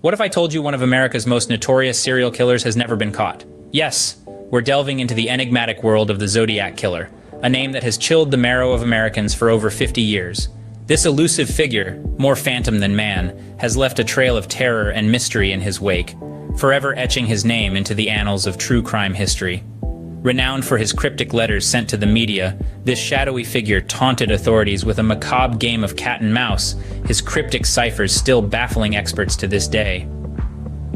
What if I told you one of America's most notorious serial killers has never been caught? Yes, we're delving into the enigmatic world of the Zodiac Killer, a name that has chilled the marrow of Americans for over 50 years. This elusive figure, more phantom than man, has left a trail of terror and mystery in his wake, forever etching his name into the annals of true crime history. Renowned for his cryptic letters sent to the media, this shadowy figure taunted authorities with a macabre game of cat and mouse, his cryptic ciphers still baffling experts to this day.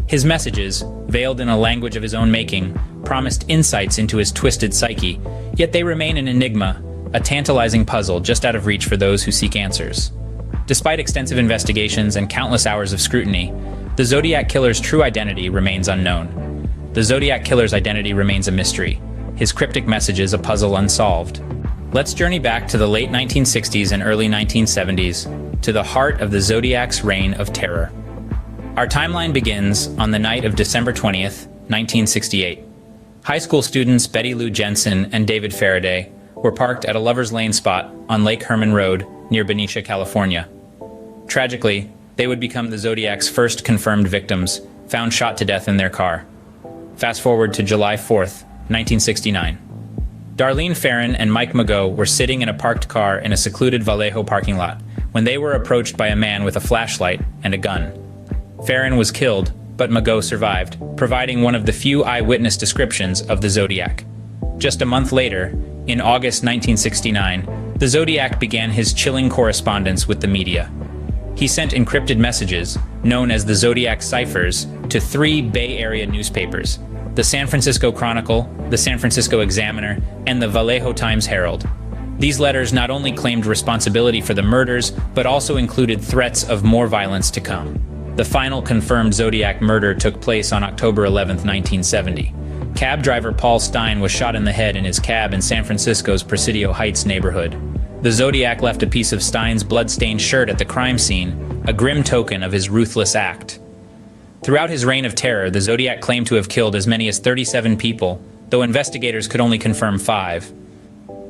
His messages, veiled in a language of his own making, promised insights into his twisted psyche, yet they remain an enigma, a tantalizing puzzle just out of reach for those who seek answers. Despite extensive investigations and countless hours of scrutiny, the Zodiac Killer's true identity remains unknown. The Zodiac Killer's identity remains a mystery, his cryptic messages a puzzle unsolved. Let's journey back to the late 1960s and early 1970s, to the heart of the Zodiac's reign of terror. Our timeline begins on the night of December 20th, 1968. High school students Betty Lou Jensen and David Faraday were parked at a Lover's Lane spot on Lake Herman Road near Benicia, California. Tragically, they would become the Zodiac's first confirmed victims, found shot to death in their car. Fast forward to July 4th, 1969. Darlene Ferrin and Mike Mageau were sitting in a parked car in a secluded Vallejo parking lot when they were approached by a man with a flashlight and a gun. Ferrin was killed, but Mageau survived, providing one of the few eyewitness descriptions of the Zodiac. Just a month later, in August 1969, the Zodiac began his chilling correspondence with the media. He sent encrypted messages, known as the Zodiac ciphers, to 3 Bay Area newspapers: the San Francisco Chronicle, the San Francisco Examiner, and the Vallejo Times-Herald. These letters not only claimed responsibility for the murders, but also included threats of more violence to come. The final confirmed Zodiac murder took place on October 11, 1970. Cab driver Paul Stein was shot in the head in his cab in San Francisco's Presidio Heights neighborhood. The Zodiac left a piece of Stein's blood-stained shirt at the crime scene, a grim token of his ruthless act. Throughout his reign of terror, the Zodiac claimed to have killed as many as 37 people, though investigators could only confirm 5.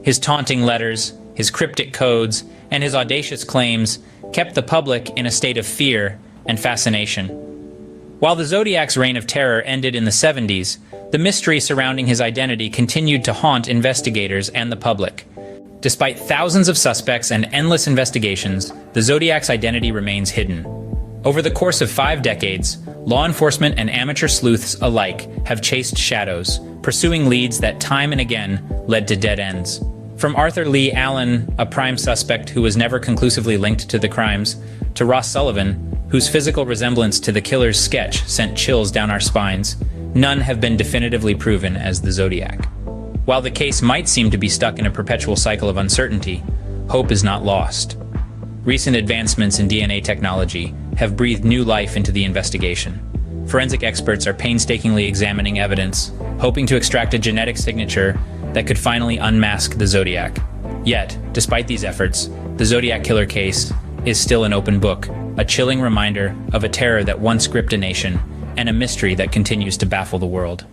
His taunting letters, his cryptic codes, and his audacious claims kept the public in a state of fear and fascination. While the Zodiac's reign of terror ended in the 70s, the mystery surrounding his identity continued to haunt investigators and the public. Despite thousands of suspects and endless investigations, the Zodiac's identity remains hidden. Over the course of 5 decades, law enforcement and amateur sleuths alike have chased shadows, pursuing leads that time and again led to dead ends. From Arthur Lee Allen, a prime suspect who was never conclusively linked to the crimes, to Ross Sullivan, whose physical resemblance to the killer's sketch sent chills down our spines, none have been definitively proven as the Zodiac. While the case might seem to be stuck in a perpetual cycle of uncertainty, hope is not lost. Recent advancements in DNA technology have breathed new life into the investigation. Forensic experts are painstakingly examining evidence, hoping to extract a genetic signature that could finally unmask the Zodiac. Yet, despite these efforts, the Zodiac Killer case is still an open book, a chilling reminder of a terror that once gripped a nation and a mystery that continues to baffle the world.